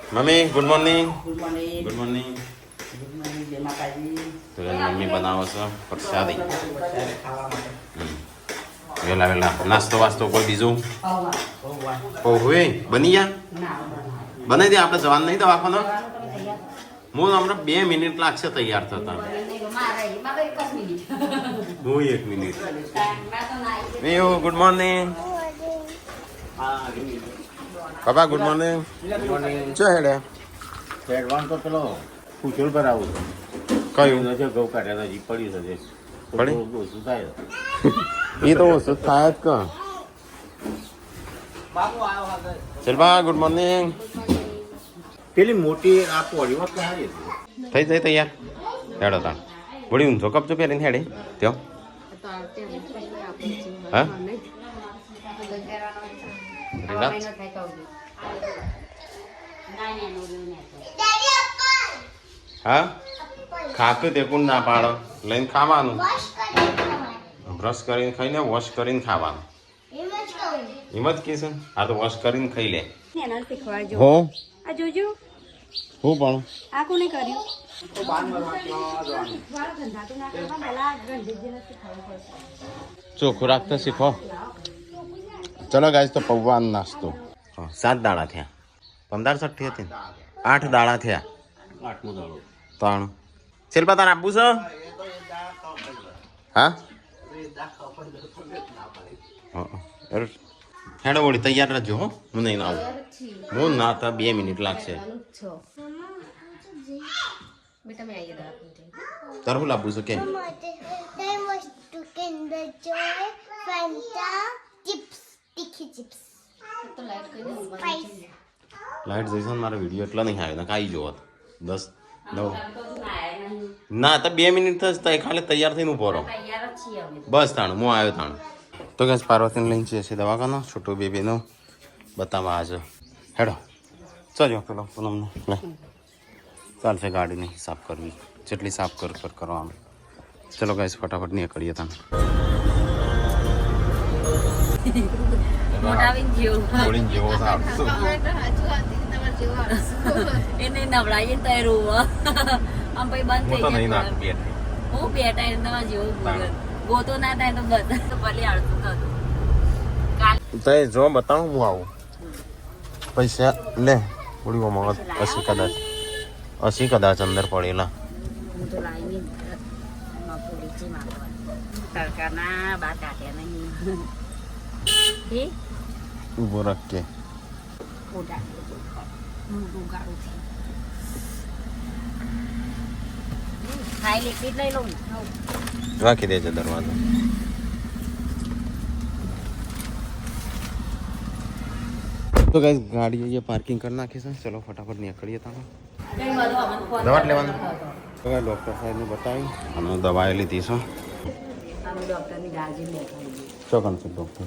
Mummy good morning. Good morning. Good morning. Good morning જય માતાજી. તો મમ્મી બનાવો છો પ્રસાદી. ખાવા માટે વેલા વેલા નાસ્તો વાસ્તો કોઈ બીજું પૌવા. હોય બની ગયા ના બનાવી દે. આપણે જવાનું નહીં દવાખાનો. જવાનું તમે તૈયાર? હું હમણાં 2 મિનિટ લાગશે તૈયાર થતા. હું 1 મિનિટ. એવું ગુડ મોર્નિંગ. પપ્પા ગુડ મોર્નિંગ. ચો હેડે એડવાન્સ તો પેલો પૂછોલ પર આવું કયું છે ઘઉં કાઢ્યા હજી પડી શકે પડી? ઓછું થાય એ તો ઓછું થાય જ કા. ચલબા ગુડ મોર્નિંગ. પેલી મોટી આ પોળી વાત સારી હતી. થઈ જાય તૈયાર હેડો તાણ વળી ઊંધો કપચો પહેરીને હેડે ત્યો હા હા ખાક તે કોણ ના પાડો લઈને ખાવાનું બ્રશ કરીને ખાઈને વોશ કરીને ખાવાનું એમ જ કહેશે. હા તો વોશ કરીને ખાઈ લે. હો આ જોજો હું પણ આ કોને કર્યું ચોખ્ખું રાખતા શીખો. ચલો ગાઈસ તો પૌવાનો નાસ્તો 7 દાડા થયા. 15 60 હતી 8 દાડા થયા. 8મો દાડો ત્રણ શિલ્પા તાર આપવું છે હા હેડો વળી તૈયાર રહેજો હો. હું નહીં આવું. હું ના તો 2 મિનિટ લાગશે. તાર શું લાવવું છે કેમ લાઈટ જઈશ ને મારો વિડીયો એટલા નહીં આવ્યો કાંઈ જોવો 10 9 ના તો 2 મિનિટ થશે તો ખાલી તૈયાર થઈને ઉભો રહો બસ તાણ હું આવ્યો તાણ. તો ગેસ પાર્વતીને લઈને જઈએ છીએ દવાખાનો છોટું બેબીનો બતાવવા આજે હેડો ચજો પેલો પૂનમને લે ચાલશે ગાડીને સાફ કરવી જેટલી સાફ કર કરવાનું. ચલો ગાઈસ ફટાફટ નીકળીએ તાણ. થોડીને જેવો સાફ એને નવડાવીએ ને તો રોવા આમ પછી બંધ હું તો થઈ નહીં જાય નાખું બેટ. હું બેટા એને તમારા જેવું બોલે ગોતો ના થાય તો બધા તો ભલે આળતું થતું તો જો બતાવું હું આવું પૈસા લે થોડી મગજ 80 કદાચ અંદર પડેલા. હું તો લાવીને પૂરી છે મારવા સરકારના બાત કાઢ્યા નહીં એ ઊભો રાખ કે ફોટા હું ગાડું છે ખાઈ લિક્વિડ લઈ લઉં રાખી દેજે દરવાજો. તો ગાઈસ ગાડી અહીંયા પાર્કિંગ કરી નાખી છે. ચલો ફટાફટ નીકળીએ તમે. દવા લેવાનું તો ગાઈસ ડૉક્ટર સાહેબને બતાવી અને દવા લીધી છે. અમે ડૉક્ટરની ગાજી બેઠા ચોકન છે ડૉક્ટર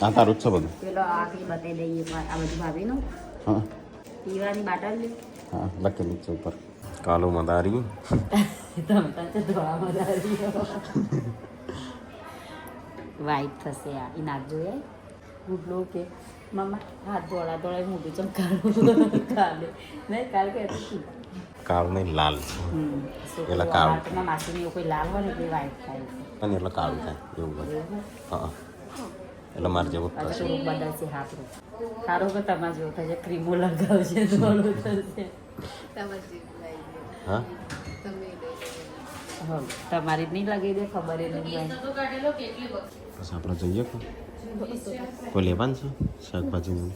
હા તારું જ છે બધું. પેલો આખરી બતાવી દઈએ આ બધું ભાભીનું હા પીવાની બાટલ લે હા લખેલું છે ઉપર કાલો મદારી. વાઈટ થશે આ એ નાખજો એ ગુડલો કે મમ્મા હાથ ધોળા ધોળા મોટું ચમકાડું કાલે નહીં કાલે કે કાળું નહીં લાલ છે પેલા કાળું. માસીની એવું કોઈ લાલ હોય ને તે વાઈટ થાય અને એટલે કાળું થાય એવું બધું. હા એટલે મારે જેવું જ આજે થશે. થોડુંક બદલશે હાથ રૂપ સારું કે તમારે જેવું થશે ક્રીમો લગાવશે ધોળું થશે હા હા તમારી જ નહીં લગાવી દે ખબર એ નહીં બસ આપણે જઈએ કોઈ લેવાનું છે શાકભાજી.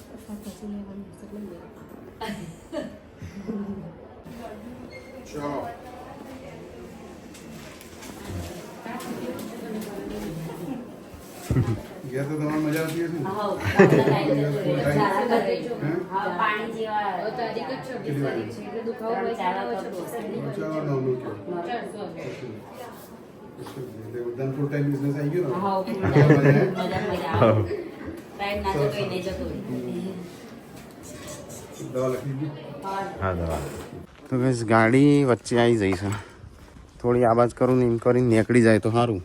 ઘેર તો તમારે મજા આવતી હશે ને? પાણી જેવા પહોંચાડવા નામનું કયો? એટલે બધાને full time business આવી ગયો ને? દવા લખી દીધી? હા દવા. તો બસ ગાડી વચ્ચે આવી જઈ છે. થોડી આવાજ કરું ને એમ કરીને નીકળી જાય તો સારું.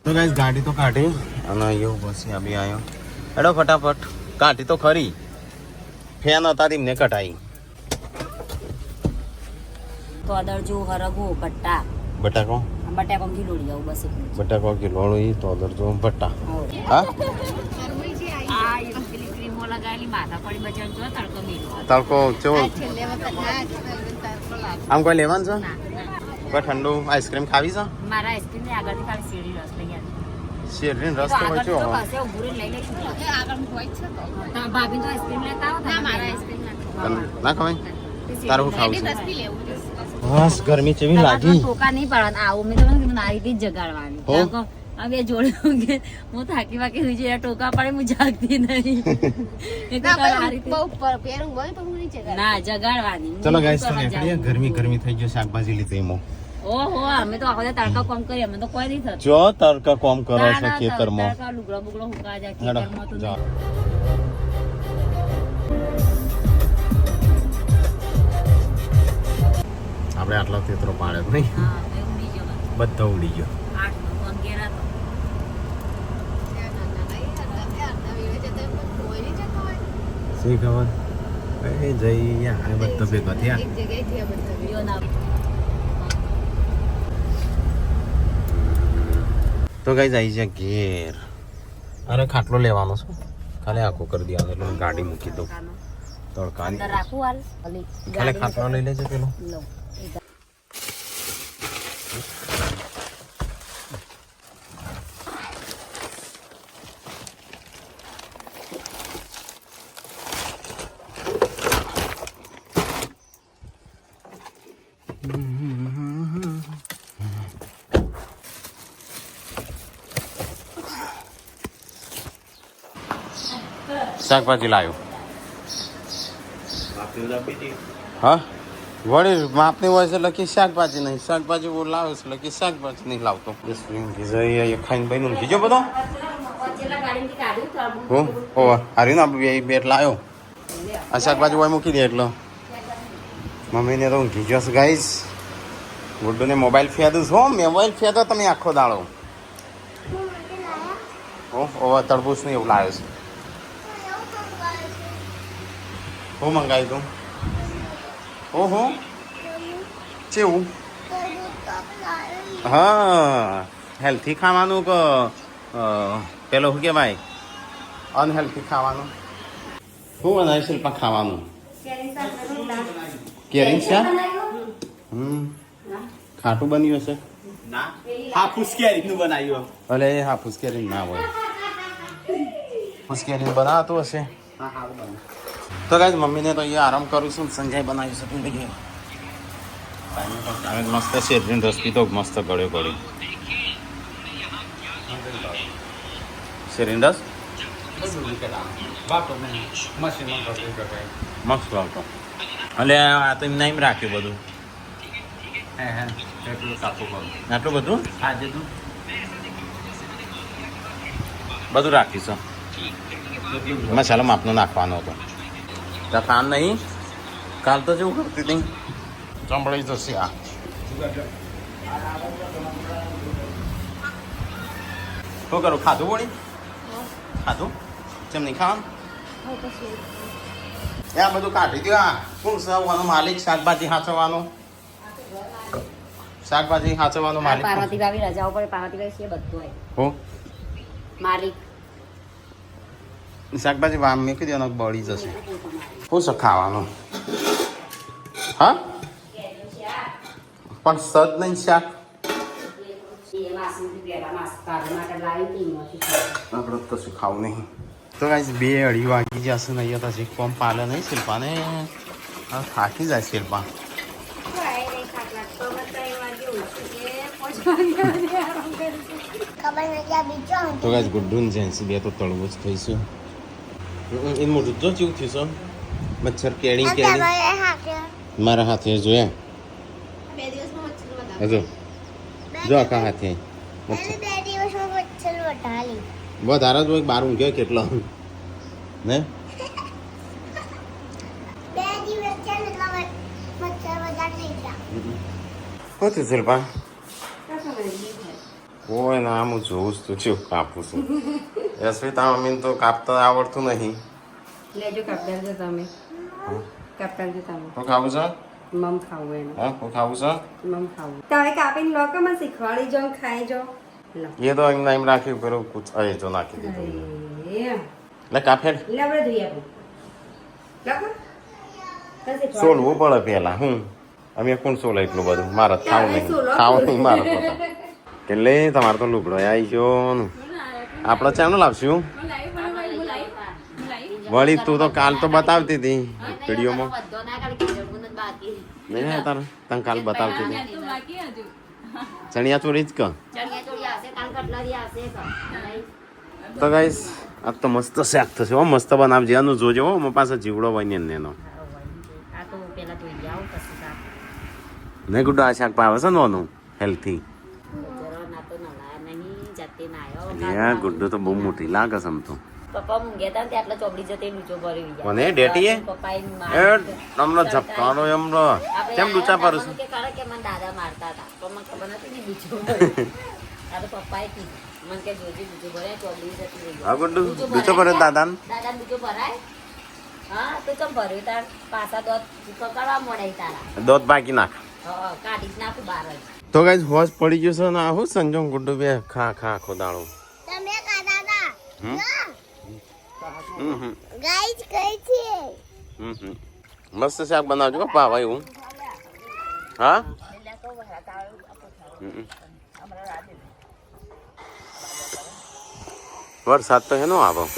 તો ગાઈસ ગાડી તો કાઢી અને અહીંયા પછી આ બી આવ્યો. હેડો ફટાફટ કાઢી તો ખરી ફેન હતા તેમને કટાઈ તો અદર જો હરગો બટ્ટા બટાકો બટાકો ગીલોડી જાવ બસ એટલું બટાકો કિલો તો અદર જો ભટ્ટા જ. હા આ એ પેલી ક્રીમો લગાવેલી માથા પડી બચાવ જો તડકો મેલો તડકો કેવો આમ કોઈ લેવાનું છે કોઈ ઠંડુ આઈસ્ક્રીમ ખાવી છે મારા આઈસ્ક્રીમ ની આગળથી ખાલી શેરડી રસ લઈ આવી શેરડીનો રસ તો હોય છે બસે ઉભું રહીને લઈ લઈશું ભાભી તો આઈસ્ક્રીમ લેતા આવો ના મારા આઈસ્ક્રીમ ના ખવાય તારું શું ખાવું છે બસ ગરમી કેવી લાગી ટોકા નહીં પાડવાના આવું મેં તમને કીધું આ રીતે જ જગાડવાની હો? હવે જોડે હું થાકી વાકી હુઈ જઈ ટોકા પાડે હું જાગતી નહીં એટલે તારે આ રીતે ના જગાડવાની ચલો ગાઈસ તો નીકળીએ ગરમી થઈ ગયો શાકભાજી લીધી એમાં ઓહો અમે તો આખો તડકા કોમ કરીએ અમે તો કોઈ નહીં થતું જો તડકા કોમ કરો ના, છો ના, ખેતરમાં તડકા લુગડો બુગડો હુકા જાય હેડો, ખેતરમાં તો જાઓ. આપણે આટલા ખેતરો પાડે જ નહીં હા હવે ઉડી જવાનું બધા ઉડી ગયો 8 નો ફોન ઘેરા તો શી ખબર એ જઈ આ બધા ભેગા થયા વિડિયો ના તો કઈ જાય છે ઘેર અરે ખાટલો લેવાનો છે ખાલી આખો કરી દેવાનો એટલે હું ગાડી મૂકી દઉં તડકાની અંદર રાખું હાલ ભલે ખાલી ખાટલો લઈ લેજે પેલો લઉં શાકભાજી લાવ્યો હા વળી માપની હોય છે લખી શાકભાજી નહીં શાકભાજી બહુ લાવે છે લખી શાકભાજી નહીં લાવતો ખાઈને ભાઈ નું કીજો બધો હું ઓ હારી ને બે બેટ લાવ્યો આ શાકભાજી હોય મૂકી દે એટલે મમ્મીને તો ઊંઘી જશે ગાઈશ ગુડ્ડુને મોબાઈલ ફેદું છો મોબાઈલ ફેદો તમે આખો દાડો ઓ તરબૂચ ને એવું લાવ્યો છે હું મંગાવી દઉં ઓહો કેવું હા હેલ્થી ખાવાનું કે પેલો શું કહેવાય અનહેલ્થી ખાવાનું શું બનાવ્યું શિલ્પા ખાવાનું કેરીન શાક ખાટું બન્યું હશે ના હાફૂસ કેરીનું બનાવ્યું અલે હાફૂસ કેરીન ના હોય હાફૂસ કેરીન બનાવતું હશે હા હા બનાવ્યું તો ગાઈસ મમ્મીને તો અહીંયા આરામ કરું છું સંજય બનાવી શકું લઈએ હવે મસ્ત શેરડીનો રસ પીધો મસ્ત ગળ્યો ગળ્યો શેરડીનો રસ મસ્ત લાવતો એટલે આ તો એમને એમ રાખ્યું બધું આટલું બધું બધું રાખીશું મસાલો માપનો નાખવાનો હતો ત્યાં કામ નહીં કાલ તો જેવું કરતી હતી સંભળાઈ જશે આ શું કરું ખાધું વળી ખાધું કેમ નહીં ખાવાનું આ બધું કાઢી દો આ કોણ સાવવાનો માલિક શાકભાજી હાચવાનો માલિક પાર્વતી ભાભી રજાઓ પડે પાર્વતી ભાઈ છે બધું હોય હો માલિક શાકભાજી વામ મૂકી દેવાનો બળી જશે શું છે ખાવાનું હા પણ સદ નહીં શાક આપણે તો શું ખાવું નહીં તો કાંઈ 2-2:30 વાગી જશે ને અહીંયા તો કોમ પાલે નહીં શિલ્પાને થાકી જાય શિલ્પા તો કાંઈ ગુડ્ડું જેન્સી બે તો તળવું જ થઈશું એ મોટું જો ચેવું થયું છે મચ્છર કેળી મારા હાથે જોયા હજુ જો આખા હાથે મચ્છર વધારે જો બાર ઊંઘ્યો કેટલો ને શું થયું શિલ્પા કોઈ ના હું જોઉં જ તું છું કાપું છું યશવી તારા મમ્મીને તો કાપતા આવડતું નહીં લેજો કાપી દેજો તમે કેપ્ટન છે તમે શું ખાવું છે મમ ખાવું એને હા શું ખાવું છે મમ ખાવું તમે કાપીને લો કે મને શીખવાડી જો ને ખાઈ જો લો એ તો અહીં નામ રાખ્યું પેલું કુછ એ જો નાખી દીધું એ લે કાફેર એટલે આપણે જોઈએ આપણે લખો સોલવું પડે પેલા હું અમે કોણ સોલે એટલું બધું મારે ખાવું નહીં ખાવું નહીં મારે કે લે તમારે તો લુગડો આવી ગયો ને આપણે ચાનું લાવશું વળી તું તો કાલ તો બતાવતી હતી વિડીયોમાં નહીં તારે તને કાલ બતાવતી હતી ચણિયા ચોળી જ કર તો ગાઈસ આ તો મસ્ત શાક થશે હો મસ્ત બનાવજે આનું જોજે હો મારા પાસે જીવડો હોય ને એનો નહીં ગુડ્ડો આ શાક પાવે છે નોનું હેલ્થી ગુડ્ડો તો બહુ મોટી લાગે છે આમ તો પપ્પા મૂંગ્યા હતા ને આટલા ચોપડી જતે ડૂચો ભરી ગયા કોને ડેટીએ પપ્પાએ એ તમને ઝપકારો એમનો કેમ ડૂચા પર છે કે કારણ કે મને દાદા મારતા હતા તો મને ખબર નથી ને ડૂચો આ તો પપ્પાએ કીધું મને કે જોજી ડૂચો ભરાય ચોપડી જતી રહી હા ગુડ્ડુ ડૂચો ભરે દાદા દાદા ડૂચો ભરાય હા તો ચમ ભર્યું તાર પાછા દોત કકડવા મળે તારા દોત બાકી નાખ હા કાઢી જ નાખું બહાર જ તો ગાઈસ હોશ પડી ગયો છે ને આવું સંજો ગુડ્ડુ બે ખા ખા ખોદાળો તમે કાઢા હમ ગાઈસ કઈ છે મસ્ત શાક બનાવજો હો પા ભાઈ હું હા વરસાદ તો હેનો આવો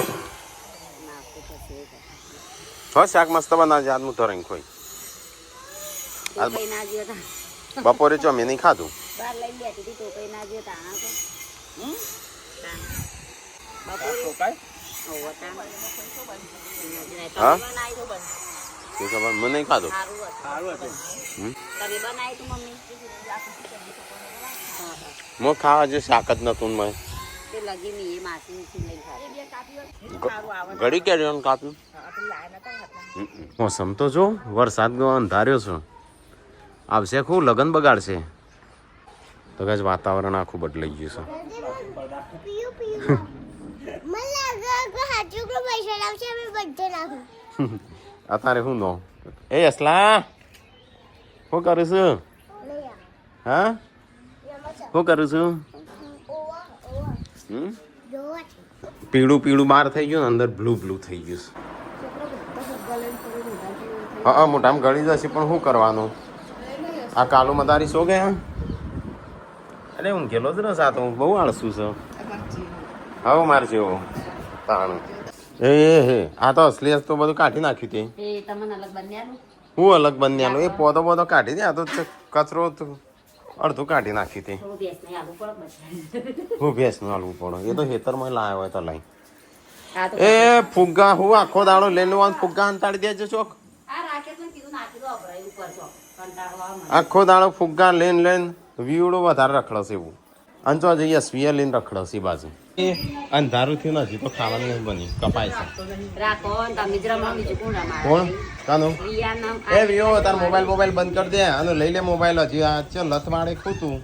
હો શાક મસ્ત બનાવજે આજ હું તો રંગ ખોઈ કઈ ના જ્યો તા બપોરે જો મેં નહીં ખાધું બહાર લઈ બેઠી હતી તો કઈ ના જ્યો તાણા તો હા શું ખબર મને નહીં ખાધું તમે બનાવી તું મમ્મી હું ખાવા જે શાક જ નતું મેં તે લગી ની એ માસી ની લઈ ખાધી ઘડી કેરી કાપ્યું મોસમ તો જો વરસાદ અંધાર્યો છે આવશે ખૂબ લગન બગાડશે તો કઈ વાતાવરણ આખું બદલાઈ ગયું પીયુ પીયુ મને લાગે કે હાચું કે પૈસા લાવશે અમે બધે નાખું છે અત્યારે હું નો એ અસલા શું કરું છું હા શું કરું છું પીળું પીળું બહાર થઈ ગયું ને અંદર બ્લુ બ્લુ થઈ ગયું હા મોટામાં ગળી જશે પણ શું કરવાનું આ કાલુ મદારી સો ગયા અરે હું ગેલો જ ને સાતો બહુ આળસું છે હવે મારે જેવો તાણ એ હે આ તો અસલી તો બધું કાઢી નાખ્યું તે એ તમને અલગ બન્યાનું હું અલગ બન્યાલો એ પોતો પોતો કાઢી દે આ તો કચરો અડધું કાઢી નાખ્યું તે થોડું ભેંસ નહીં આલુ પડે બસ હું ભેંસનું હાલવું પડે એ તો ખેતરમાં લાવ્યો હોય તો લઈ આ તો એ ફુગ્ગા હું આખો દાડો લઈને ફુગ્ગા અંતાડી દેજો ચોક આ રાકેશ ને કીધું નાખી દો અભરાય ઉપર છો કંટાળો આવે મને. આખો દાડો ફુગ્ગા લઈને વીવડો વધારે રખડશે એવું અને તો જઈએ સ્વીએ લઈને રખડશે બાજુ એ અંધારું થયું નથી તો ખાવાનું નહીં બની કપાય છે રાખો ને તમે જ રમો બીજું કોણ રમાડે? કોણ કાનું રિયા નામ એ વિયો તાર મોબાઈલ બંધ કરી દે અને લઈ લે મોબાઈલ હજી આ છે લત મારે ખોતું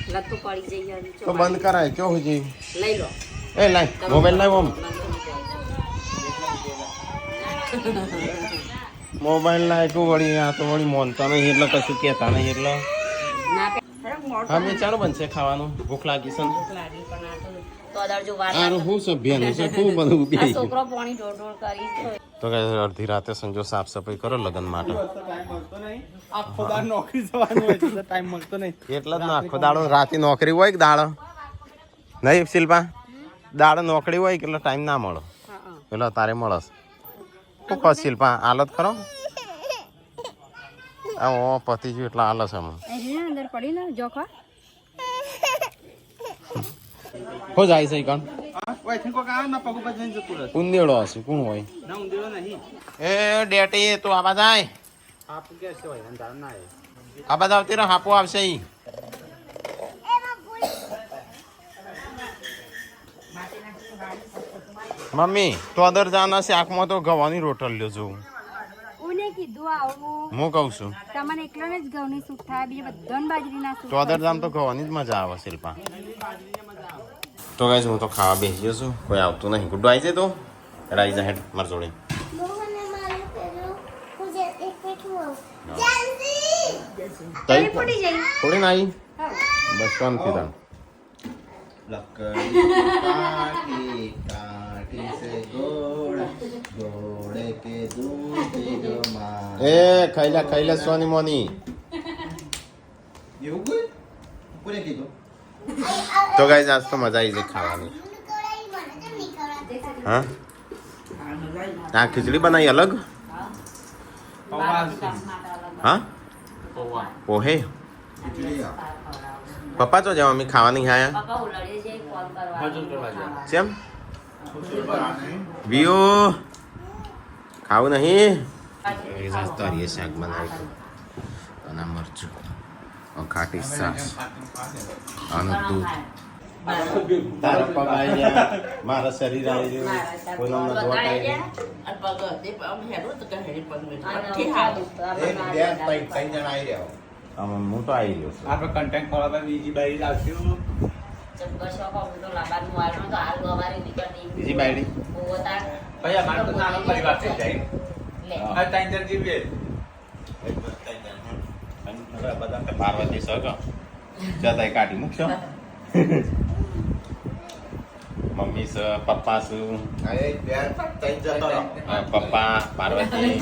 લતું પડી જઈએ હજી તો બંધ કરાય ચો હજી લઈ લો એ લાય મોબાઈલ લાવ ઓમ મોબાઈલ લાય તું વળી આ તો વળી મોનતા નહીં એટલે કશું કહેતા નહીં એટલે ના હા મેં ચાલો બનશે ખાવાનું ભૂખ લાગી છે ને લાગી પણ આ તો અદર જો વાર આરું હું સભ્યનું છે ખૂબ બધું આ બે છોકરો પાણી ઢોળ ઢોળ કરી તો કે અડધી રાતે સંજો સાફ સફાઈ કરો લગ્ન માટે આખો દાડ નોકરી જવાનું હોય તો ટાઈમ મળતો નહીં એટલા જ ના આખો દાડો રાતે નોકરી હોય કે દાડો નહીં શિલ્પા દાડો નોકરી હોય કે એટલે ટાઈમ ના મળે પેલો તારે મળસ શું કહો શિલ્પા હાલત કરો આ ઓ પતિ ગયું એટલે હાલસ આમાં અંદર પડી ને જોખા હો જાય છે કણ ઓય થીકો કા ના પગ ઉપર જઈને જતું રહે ઉંદેડો હશે કોણ હોય ના ઊંધેડો નહીં એ ડેટી તું આવા જાય આપ કે છે હોય અંધાર ના આવે આવા આવતી રહે હાપો આવશે ઈ મમ્મી તો અદર જાના શાકમાં તો ગવાની રોટલ લ્યો જોઉં ઉને કીધું આવું હું કહું છું તમને એકલોને જ ઘઉંની સૂપ થાય બીજા બધાને બાજરીના સૂપ તો અદર જામ તો ગવાની જ મજા આવે શિલ્પા તો ગાઈસ હું તો ખાવા બેસી ગયો છું કોઈ આવતું નહીં ગુડ્ડુ આવી જાય તો રાઈ જા હેડ માર જોડે મોહને મારું પેલું તઈ ફૂટી જાય. થોડી ના આવી બસ શાંતિ તાણ लकड़ी काटी काटी से घोड़ा घोड़े के दूध जो माँ એ ખાઈલા સોની મોની એવું કોઈ કોને કીધું તો ગાઈસ આજ તો મજા આવી જાય ખાવાની હા આ ખીચડી બનાવી અલગ હા પોહે પપ્પા તો જાવ અમે ખાવાની આયા પપ્પા ઉલાડીએ છે ફોન કરવા કેમ વિયો ખાવું નહીં તારીએ શાક બનાવ્યું અને મરચું ખાટી સાસ અને દૂધ તારા પગ આવી ગયા મારા શરીર આવી ગયું કોઈનો ધોટ આવી ગયો ત્રણ જણા આવી રહ્યા આમાં હું તો આવી ગયો છું આપણે કન્ટેન્ટ ખોલા પર બીજી બારી લાવશું બીજી બાયડી ભાઈ અમારે તો નાનો પરિવાર થઈ જાય આ ત્રણ જણ જીવીએ બધા પાર્વતી સગ જતા કાઢી મૂકશો મમ્મી સ પપ્પા શું પપ્પા પાર્વતી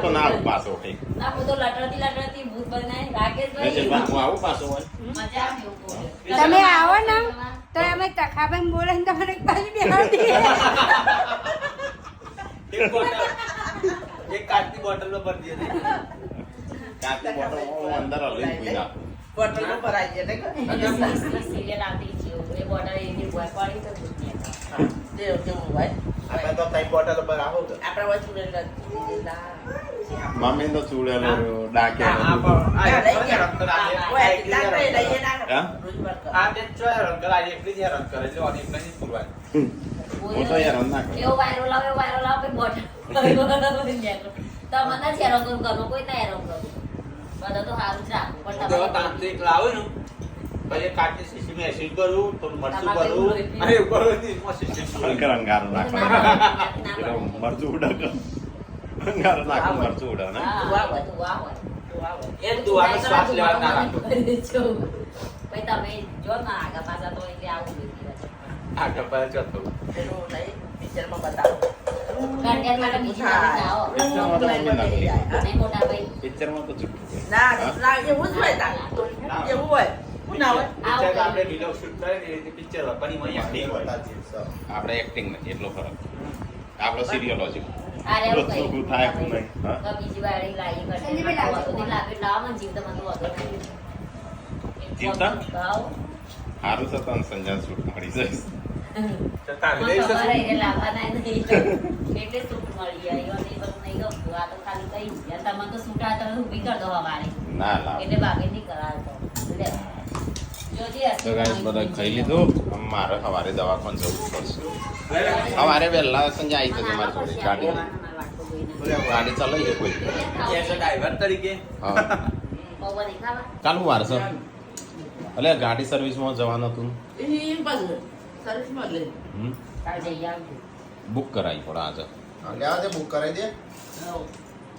તો ના આવું પાછો કઈ હું આવું પાછો હોય તમે આવો ને તો અમે તખાભાઈ બોલે ને તમારે એક બાજુ બેહાડી એક કાચની બોટલ પર ભરી દે કાચની બોટલ અંદર હલી પી નાખો બોટલ પર ભરાઈ જાય આપણે તો ત્રણ બોટલ પર આવો તો મમ્મી તો ચૂડેલો ડાકે આ જે ચોય રંગ કરે એકલી જે રંગ કરે એટલે ઓની એકલી જ પૂરવાની હું તો યાર ના કરું એવો વાયરો લાવે બોટલ તમને જ હેરાન કરું ઘરનું કોઈ ના હેરાન કરું બધા તો સારું જ રાખું પણ જો તાંત્રિક લાવે ને પછી કાચની શીશીમાં એસિડ કરું તો મરચું કરું અને ઉપર અંકર અંગારો નાખો એટલે મરચું ઉડક અંગારો નાખો મરચું ઉડે ને એક દુવાનો શ્વાસ લેવા ના રાખો પછી તમે જો ના આગા પાછા તો એટલે આવું આ કપાળ જતો પિક્ચરમાં તો ચૂકવું આપણે લીલો શૂટ કરે ને એ પિક્ચર પણ એમાં એક્ટિંગ હોય આપણે એક્ટિંગ નથી એટલો ફરક આપણો સિરિયોલોજી અરે એવું કઈ શું થાય શું નહીં હા તો બીજી વાર એ લાવી કરશે લાવો મને જીવ તમને વધુ જીવતા? ભાવ સારું છે તને સંજય શૂટ મળી જઈશ છતાં લઈ ખબર જશે એને લાવવાના નહીં એટલે સૂટ મળી જાય એવું નહીં બધું નહીં ગમતું આ તો ખાલી કઈ તમે તો સૂટ આ તમે ઊભી કરી દો હવારે ના લાવ એટલે બાકી નહીં કરાવતો લે જોજી તો ગાઈસ બધા ખાઈ લીધું હવે મારે સવારે દવાખાને જવું પડશે સવારે વહેલા સંજય આવી જશે મારી જોડે ગાડી ગાડી ચલાવી છે કોઈ એઝ અ ડ્રાઈવર તરીકે હા પૌવા દેખાવા ચાલુ વાર છે અલે ગાડી સર્વિસમાં જવાનું હતું હમ કાલ જઈ આવજો બુક કરાવી પડે આજે લેવા દે બુક કરાવી દે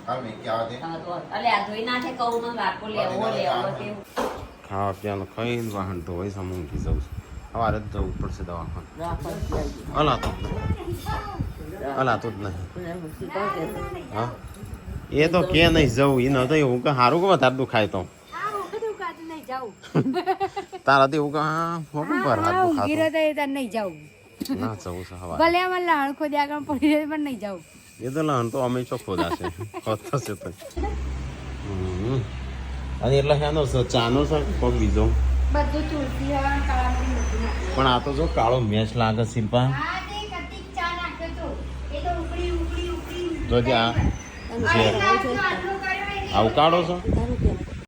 હાલ મેં ક્યાં દે હા તો અલે આ ધોઈ નાખે કહું મને રાખો લેવો કેવું ખાવા પીવાનું ખાઈને વાહન તો હોય સમૂંગી જવું છું સવારે જ જવું પડશે દવાખાને અલા તો જ નહીં હા એ તો કે નહીં જવું એ ન તો એવું કે સારું કે વધારે દુખાય તો તારાથી એવું કે હા ફોટો પર હાથ દુખાતો નહીં જાઉં ના જવું છે હવા ભલે અમારે લાણ ખોદી આગળ પડી જાય પણ નહીં જાઉં એ તો લહણ તો અમે ચોખ્ખો જશે થશે તો અને એટલે હેનો છે ચાનો છે પગ બીજો બધું તુલસી હવા કાળા પણ આ તો જો કાળો મેચ લાગે શિલ્પા હા તે કતિક ચા નાખ્યો તો એ તો ઉકળી જોજે આ જે આવું કાળો છો